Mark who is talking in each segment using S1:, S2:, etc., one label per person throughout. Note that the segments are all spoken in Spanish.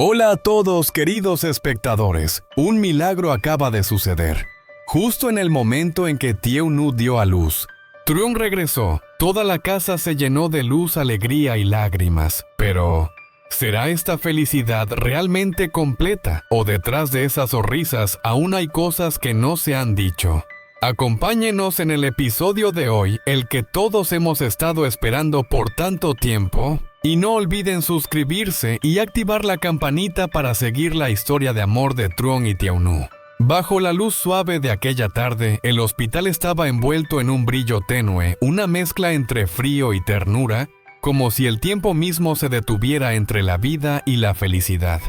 S1: Hola a todos, queridos espectadores. Un milagro acaba de suceder. Justo en el momento en que Tiaunu dio a luz, Truong regresó. Toda la casa se llenó de luz, alegría y lágrimas. Pero, ¿será esta felicidad realmente completa? ¿O detrás de esas sonrisas aún hay cosas que no se han dicho? Acompáñenos en el episodio de hoy, el que todos hemos estado esperando por tanto tiempo. Y no olviden suscribirse y activar la campanita para seguir la historia de amor de Truong y Tiaunu. Bajo la luz suave de aquella tarde, el hospital estaba envuelto en un brillo tenue, una mezcla entre frío y ternura, como si el tiempo mismo se detuviera entre la vida y la felicidad.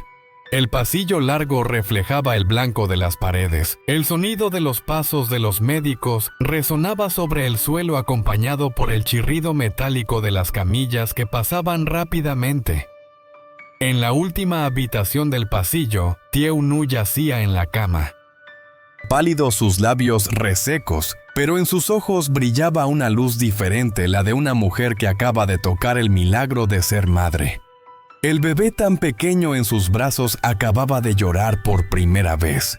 S1: El pasillo largo reflejaba el blanco de las paredes. El sonido de los pasos de los médicos resonaba sobre el suelo acompañado por el chirrido metálico de las camillas que pasaban rápidamente. En la última habitación del pasillo, Tiaunu yacía en la cama. Pálidos sus labios resecos, pero en sus ojos brillaba una luz diferente, la de una mujer que acaba de tocar el milagro de ser madre. El bebé tan pequeño en sus brazos acababa de llorar por primera vez.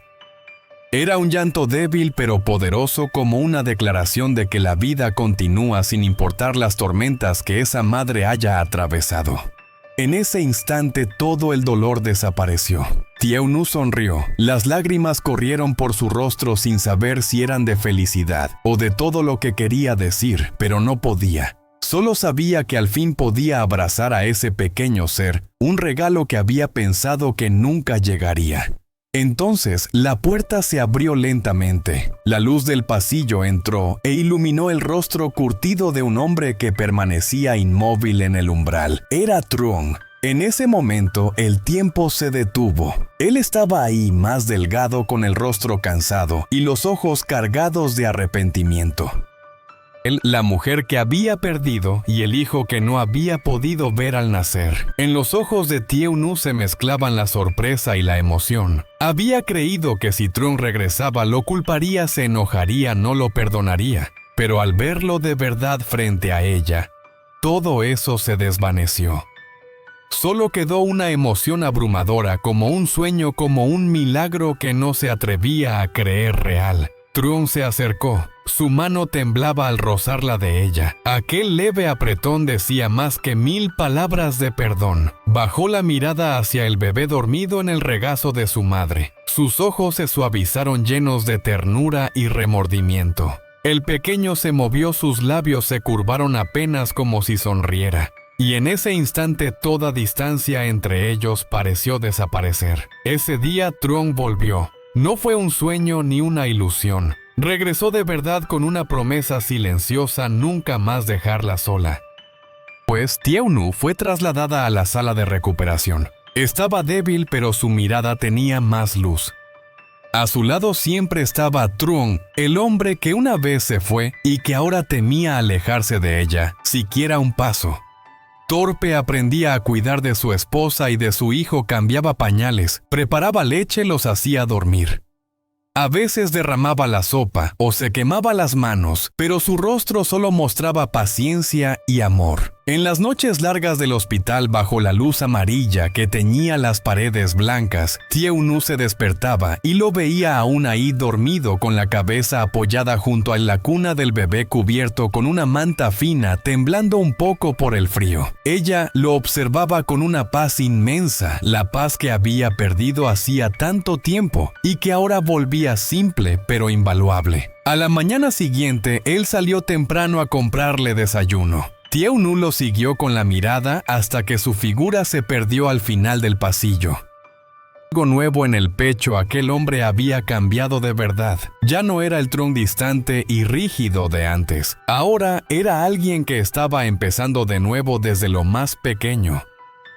S1: Era un llanto débil pero poderoso, como una declaración de que la vida continúa sin importar las tormentas que esa madre haya atravesado. En ese instante todo el dolor desapareció. Tiaunu sonrió. Las lágrimas corrieron por su rostro sin saber si eran de felicidad o de todo lo que quería decir, pero no podía. Solo sabía que al fin podía abrazar a ese pequeño ser, un regalo que había pensado que nunca llegaría. Entonces, la puerta se abrió lentamente. La luz del pasillo entró e iluminó el rostro curtido de un hombre que permanecía inmóvil en el umbral. Era Truong. En ese momento, el tiempo se detuvo. Él estaba ahí, más delgado, con el rostro cansado y los ojos cargados de arrepentimiento. Él, la mujer que había perdido y el hijo que no había podido ver al nacer. En los ojos de Tiaunu se mezclaban la sorpresa y la emoción. Había creído que si Truong regresaba lo culparía, se enojaría, no lo perdonaría. Pero al verlo de verdad frente a ella, todo eso se desvaneció. Solo quedó una emoción abrumadora, como un sueño, como un milagro que no se atrevía a creer real. Truong se acercó. Su mano temblaba al rozar la de ella. Aquel leve apretón decía más que 1000 palabras de perdón. Bajó la mirada hacia el bebé dormido en el regazo de su madre. Sus ojos se suavizaron llenos de ternura y remordimiento. El pequeño se movió, sus labios se curvaron apenas como si sonriera. Y en ese instante toda distancia entre ellos pareció desaparecer. Ese día Truong volvió. No fue un sueño ni una ilusión. Regresó de verdad con una promesa silenciosa: nunca más dejarla sola. Pues Tiaunu fue trasladada a la sala de recuperación. Estaba débil, pero su mirada tenía más luz. A su lado siempre estaba Truong, el hombre que una vez se fue y que ahora temía alejarse de ella, siquiera un paso. Torpe, aprendía a cuidar de su esposa y de su hijo, cambiaba pañales, preparaba leche, los hacía dormir. A veces derramaba la sopa o se quemaba las manos, pero su rostro solo mostraba paciencia y amor. En las noches largas del hospital, bajo la luz amarilla que teñía las paredes blancas, Tiaunu se despertaba y lo veía aún ahí dormido, con la cabeza apoyada junto a la cuna del bebé, cubierto con una manta fina, temblando un poco por el frío. Ella lo observaba con una paz inmensa, la paz que había perdido hacía tanto tiempo y que ahora volvía simple pero invaluable. A la mañana siguiente, él salió temprano a comprarle desayuno. Tiaunu lo siguió con la mirada hasta que su figura se perdió al final del pasillo. Algo nuevo en el pecho, aquel hombre había cambiado de verdad. Ya no era el Truong distante y rígido de antes. Ahora era alguien que estaba empezando de nuevo desde lo más pequeño.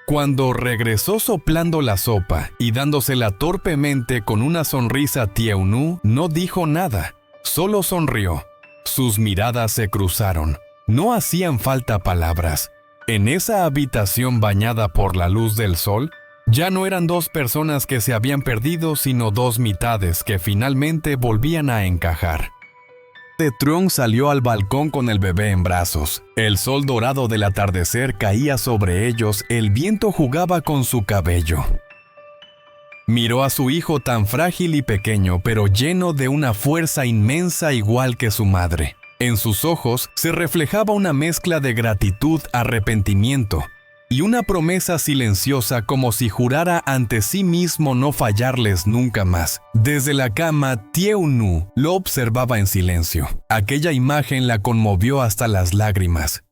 S1: Cuando regresó soplando la sopa y dándosela torpemente con una sonrisa, Tiaunu no dijo nada, solo sonrió. Sus miradas se cruzaron. No hacían falta palabras. En esa habitación bañada por la luz del sol, ya no eran dos personas que se habían perdido, sino dos mitades que finalmente volvían a encajar. Truong salió al balcón con el bebé en brazos. El sol dorado del atardecer caía sobre ellos, el viento jugaba con su cabello. Miró a su hijo tan frágil y pequeño, pero lleno de una fuerza inmensa igual que su madre. En sus ojos se reflejaba una mezcla de gratitud, arrepentimiento y una promesa silenciosa, como si jurara ante sí mismo no fallarles nunca más. Desde la cama, Tieu Nu lo observaba en silencio. Aquella imagen la conmovió hasta las lágrimas.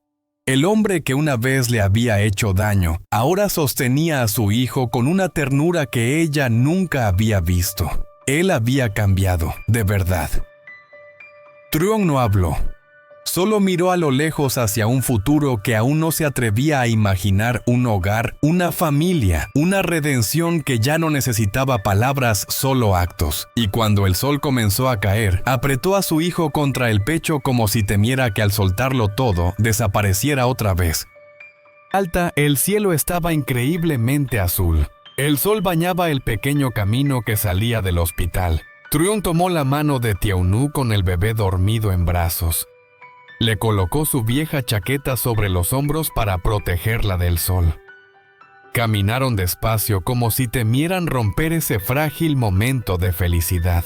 S1: El hombre que una vez le había hecho daño, ahora sostenía a su hijo con una ternura que ella nunca había visto. Él había cambiado, de verdad. Truong no habló. Solo miró a lo lejos hacia un futuro que aún no se atrevía a imaginar, un hogar, una familia, una redención que ya no necesitaba palabras, solo actos. Y cuando el sol comenzó a caer, apretó a su hijo contra el pecho como si temiera que al soltarlo todo, desapareciera otra vez. Alta, el cielo estaba increíblemente azul. El sol bañaba el pequeño camino que salía del hospital. Truong tomó la mano de Tieu Nu con el bebé dormido en brazos. Le colocó su vieja chaqueta sobre los hombros para protegerla del sol. Caminaron despacio como si temieran romper ese frágil momento de felicidad.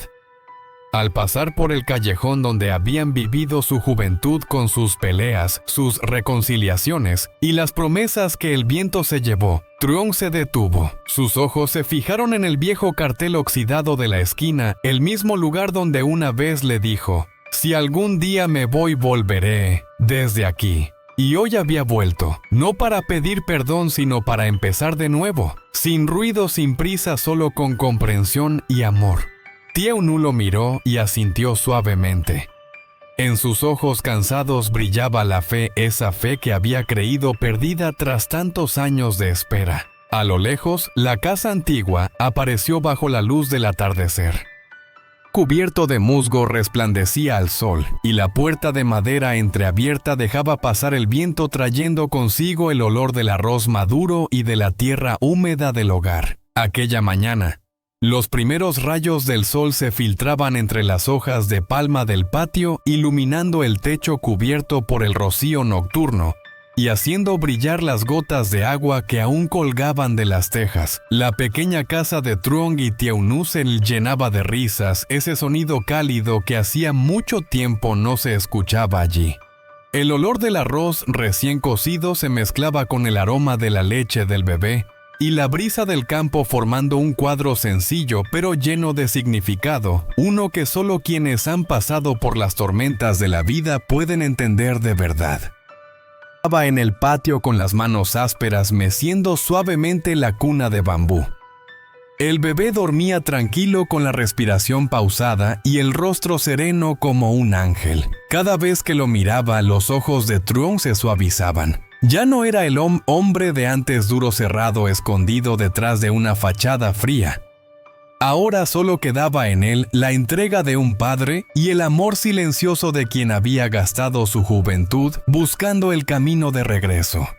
S1: Al pasar por el callejón donde habían vivido su juventud con sus peleas, sus reconciliaciones y las promesas que el viento se llevó, Truong se detuvo. Sus ojos se fijaron en el viejo cartel oxidado de la esquina, el mismo lugar donde una vez le dijo: «Si algún día me voy, volveré desde aquí». Y hoy había vuelto, no para pedir perdón, sino para empezar de nuevo, sin ruido, sin prisa, solo con comprensión y amor. Tieu Nu lo miró y asintió suavemente. En sus ojos cansados brillaba la fe, esa fe que había creído perdida tras tantos años de espera. A lo lejos, la casa antigua apareció bajo la luz del atardecer. Cubierto de musgo resplandecía al sol, y la puerta de madera entreabierta dejaba pasar el viento, trayendo consigo el olor del arroz maduro y de la tierra húmeda del hogar. Aquella mañana, los primeros rayos del sol se filtraban entre las hojas de palma del patio, iluminando el techo cubierto por el rocío nocturno y haciendo brillar las gotas de agua que aún colgaban de las tejas. La pequeña casa de Truong y Tieu Nu se llenaba de risas, ese sonido cálido que hacía mucho tiempo no se escuchaba allí. El olor del arroz recién cocido se mezclaba con el aroma de la leche del bebé y la brisa del campo, formando un cuadro sencillo pero lleno de significado, uno que solo quienes han pasado por las tormentas de la vida pueden entender de verdad. Estaba en el patio con las manos ásperas meciendo suavemente la cuna de bambú. El bebé dormía tranquilo con la respiración pausada y el rostro sereno como un ángel. Cada vez que lo miraba, los ojos de Truong se suavizaban. Ya no era el hombre de antes, duro, cerrado, escondido detrás de una fachada fría. Ahora solo quedaba en él la entrega de un padre y el amor silencioso de quien había gastado su juventud buscando el camino de regreso.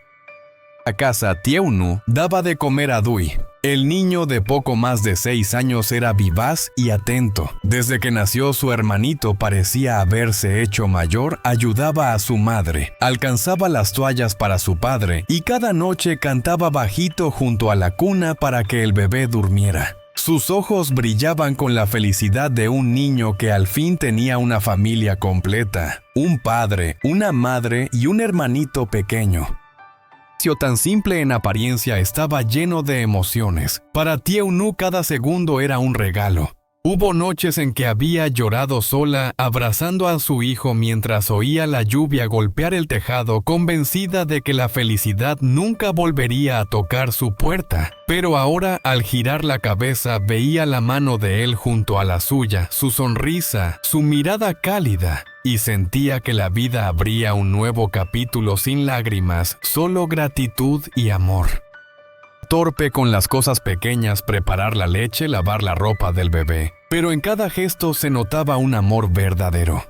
S1: A casa, Tieu Nu daba de comer a Dui. El niño de poco más de 6 años era vivaz y atento. Desde que nació, su hermanito parecía haberse hecho mayor, ayudaba a su madre, alcanzaba las toallas para su padre y cada noche cantaba bajito junto a la cuna para que el bebé durmiera. Sus ojos brillaban con la felicidad de un niño que al fin tenía una familia completa, un padre, una madre y un hermanito pequeño. Tan simple en apariencia estaba lleno de emociones. Para Tieu Nu cada segundo era un regalo. Hubo noches en que había llorado sola, abrazando a su hijo mientras oía la lluvia golpear el tejado, convencida de que la felicidad nunca volvería a tocar su puerta. Pero ahora, al girar la cabeza, veía la mano de él junto a la suya, su sonrisa, su mirada cálida, y sentía que la vida abría un nuevo capítulo sin lágrimas, solo gratitud y amor. Torpe con las cosas pequeñas, preparar la leche, lavar la ropa del bebé, pero en cada gesto se notaba un amor verdadero.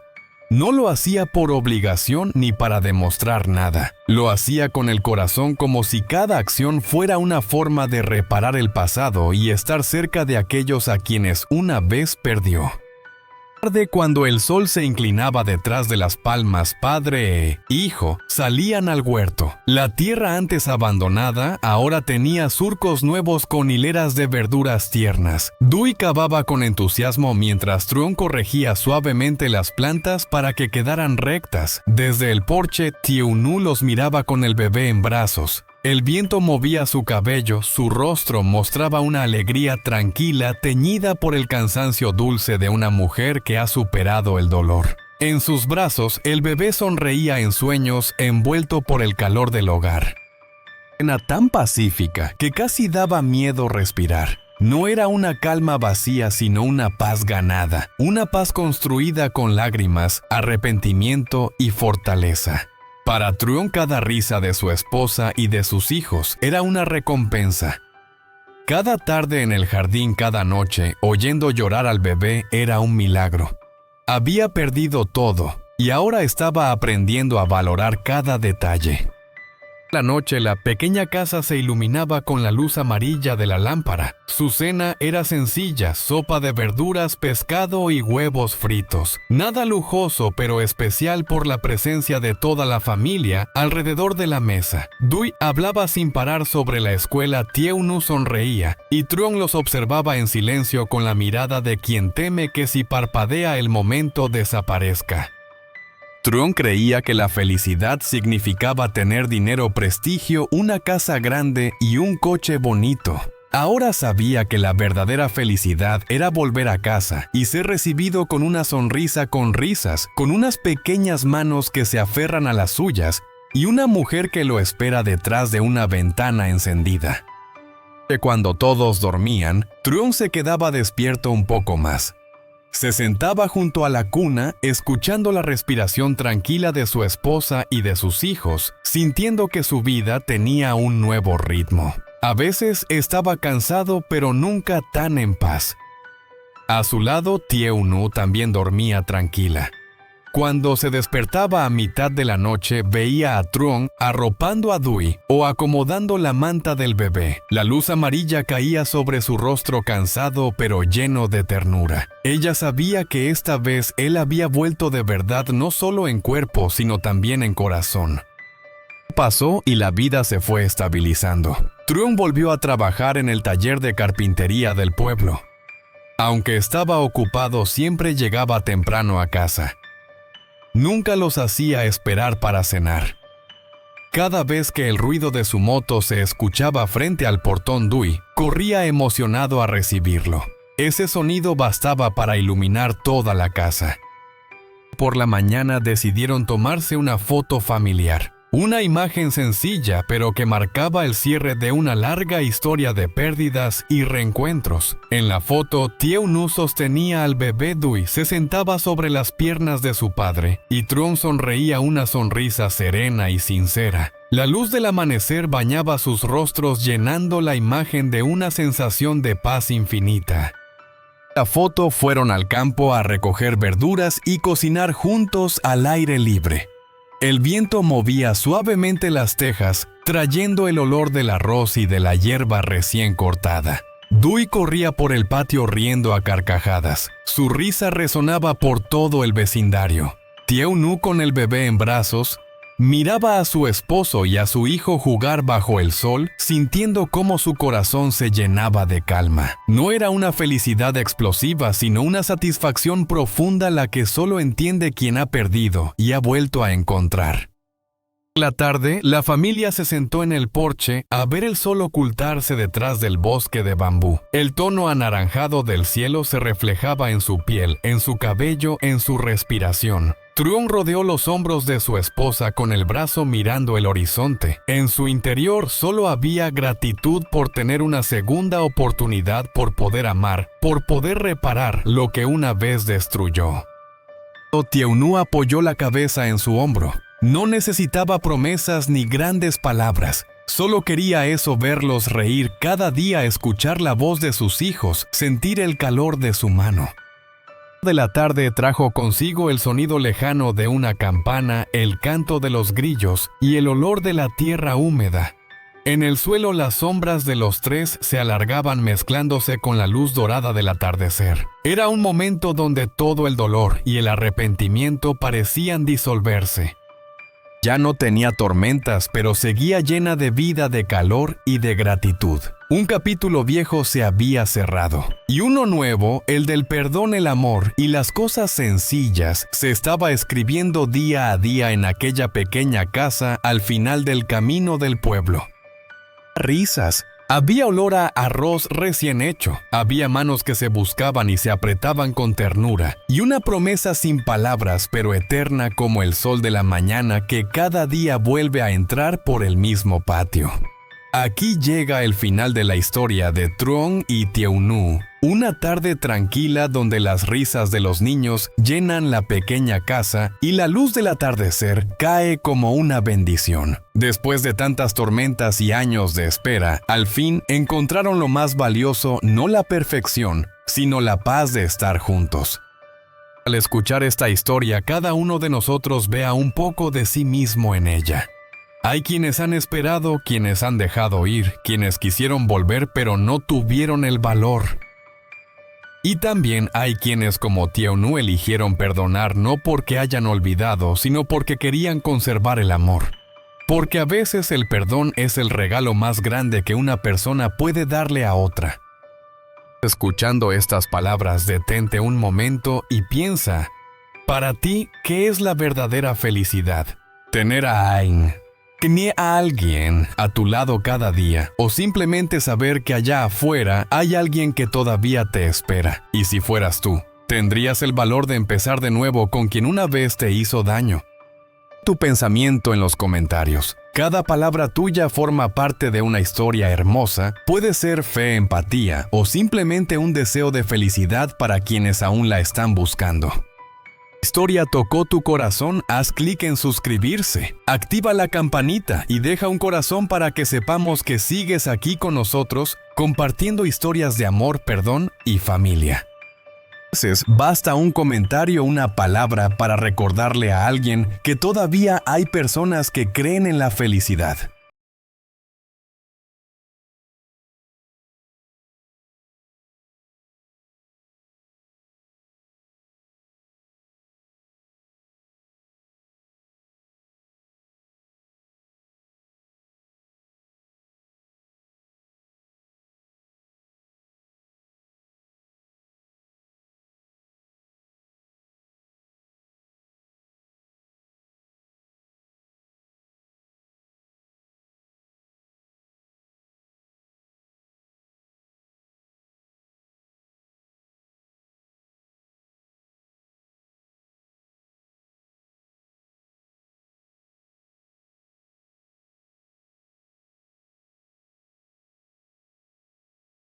S1: No lo hacía por obligación ni para demostrar nada. Lo hacía con el corazón, como si cada acción fuera una forma de reparar el pasado y estar cerca de aquellos a quienes una vez perdió. Tarde, cuando el sol se inclinaba detrás de las palmas, padre e hijo salían al huerto. La tierra antes abandonada ahora tenía surcos nuevos con hileras de verduras tiernas. Dewey cavaba con entusiasmo mientras Truon corregía suavemente las plantas para que quedaran rectas. Desde el porche, Tieu-Nu los miraba con el bebé en brazos. El viento movía su cabello, su rostro mostraba una alegría tranquila teñida por el cansancio dulce de una mujer que ha superado el dolor. En sus brazos, el bebé sonreía en sueños, envuelto por el calor del hogar. Era tan pacífica que casi daba miedo respirar. No era una calma vacía, sino una paz ganada, una paz construida con lágrimas, arrepentimiento y fortaleza. Para Truon, cada risa de su esposa y de sus hijos era una recompensa. Cada tarde en el jardín, cada noche, oyendo llorar al bebé, era un milagro. Había perdido todo y ahora estaba aprendiendo a valorar cada detalle. La noche, la pequeña casa se iluminaba con la luz amarilla de la lámpara. Su cena era sencilla: sopa de verduras, pescado y huevos fritos. Nada lujoso, pero especial por la presencia de toda la familia alrededor de la mesa. Dewey hablaba sin parar sobre la escuela, Tieu-Nu sonreía, y Truon los observaba en silencio con la mirada de quien teme que si parpadea el momento desaparezca. Truon creía que la felicidad significaba tener dinero, prestigio, una casa grande y un coche bonito. Ahora sabía que la verdadera felicidad era volver a casa y ser recibido con una sonrisa, con risas, con unas pequeñas manos que se aferran a las suyas y una mujer que lo espera detrás de una ventana encendida. Cuando todos dormían, Truon se quedaba despierto un poco más. Se sentaba junto a la cuna, escuchando la respiración tranquila de su esposa y de sus hijos, sintiendo que su vida tenía un nuevo ritmo. A veces estaba cansado, pero nunca tan en paz. A su lado, Tieu-Nu también dormía tranquila. Cuando se despertaba a mitad de la noche, veía a Truon arropando a Dewey o acomodando la manta del bebé. La luz amarilla caía sobre su rostro cansado pero lleno de ternura. Ella sabía que esta vez él había vuelto de verdad, no solo en cuerpo, sino también en corazón. Pasó y la vida se fue estabilizando. Truon volvió a trabajar en el taller de carpintería del pueblo. Aunque estaba ocupado, siempre llegaba temprano a casa. Nunca los hacía esperar para cenar. Cada vez que el ruido de su moto se escuchaba frente al portón, Dewey corría emocionado a recibirlo. Ese sonido bastaba para iluminar toda la casa. Por la mañana decidieron tomarse una foto familiar. Una imagen sencilla, pero que marcaba el cierre de una larga historia de pérdidas y reencuentros. En la foto, Tieu-Nu sostenía al bebé. Dewey se sentaba sobre las piernas de su padre, y Truon sonreía una sonrisa serena y sincera. La luz del amanecer bañaba sus rostros, llenando la imagen de una sensación de paz infinita. La foto fueron al campo a recoger verduras y cocinar juntos al aire libre. El viento movía suavemente las tejas, trayendo el olor del arroz y de la hierba recién cortada. Dewey corría por el patio riendo a carcajadas. Su risa resonaba por todo el vecindario. Tieu-Nu, con el bebé en brazos, miraba a su esposo y a su hijo jugar bajo el sol, sintiendo cómo su corazón se llenaba de calma. No era una felicidad explosiva, sino una satisfacción profunda, la que solo entiende quien ha perdido y ha vuelto a encontrar. La tarde, la familia se sentó en el porche a ver el sol ocultarse detrás del bosque de bambú. El tono anaranjado del cielo se reflejaba en su piel, en su cabello, en su respiración. Truon rodeó los hombros de su esposa con el brazo mirando el horizonte. En su interior solo había gratitud por tener una segunda oportunidad, por poder amar, por poder reparar lo que una vez destruyó. Tieu-Nu apoyó la cabeza en su hombro. No necesitaba promesas ni grandes palabras. Solo quería eso: verlos reír cada día, escuchar la voz de sus hijos, sentir el calor de su mano. De la tarde trajo consigo el sonido lejano de una campana, el canto de los grillos y el olor de la tierra húmeda. En el suelo las sombras de los tres se alargaban mezclándose con la luz dorada del atardecer. Era un momento donde todo el dolor y el arrepentimiento parecían disolverse. Ya no tenía tormentas, pero seguía llena de vida, de calor y de gratitud. Un capítulo viejo se había cerrado, y uno nuevo, el del perdón, el amor y las cosas sencillas, se estaba escribiendo día a día en aquella pequeña casa al final del camino del pueblo. Risas. Había olor a arroz recién hecho, había manos que se buscaban y se apretaban con ternura, y una promesa sin palabras pero eterna como el sol de la mañana que cada día vuelve a entrar por el mismo patio. Aquí llega el final de la historia de Truong y Tiaunu, una tarde tranquila donde las risas de los niños llenan la pequeña casa y la luz del atardecer cae como una bendición. Después de tantas tormentas y años de espera, al fin encontraron lo más valioso, no la perfección, sino la paz de estar juntos. Al escuchar esta historia, cada uno de nosotros vea un poco de sí mismo en ella. Hay quienes han esperado, quienes han dejado ir, quienes quisieron volver pero no tuvieron el valor. Y también hay quienes como Tiaunu eligieron perdonar no porque hayan olvidado, sino porque querían conservar el amor. Porque a veces el perdón es el regalo más grande que una persona puede darle a otra. Escuchando estas palabras, detente un momento y piensa, para ti, ¿qué es la verdadera felicidad? Tener a alguien a tu lado cada día, o simplemente saber que allá afuera hay alguien que todavía te espera. Y si fueras tú, ¿tendrías el valor de empezar de nuevo con quien una vez te hizo daño? Tu pensamiento en los comentarios. Cada palabra tuya forma parte de una historia hermosa, puede ser fe, empatía o simplemente un deseo de felicidad para quienes aún la están buscando. Historia tocó tu corazón, haz clic en suscribirse, activa la campanita y deja un corazón para que sepamos que sigues aquí con nosotros compartiendo historias de amor, perdón y familia. A veces basta un comentario, una palabra para recordarle a alguien que todavía hay personas que creen en la felicidad.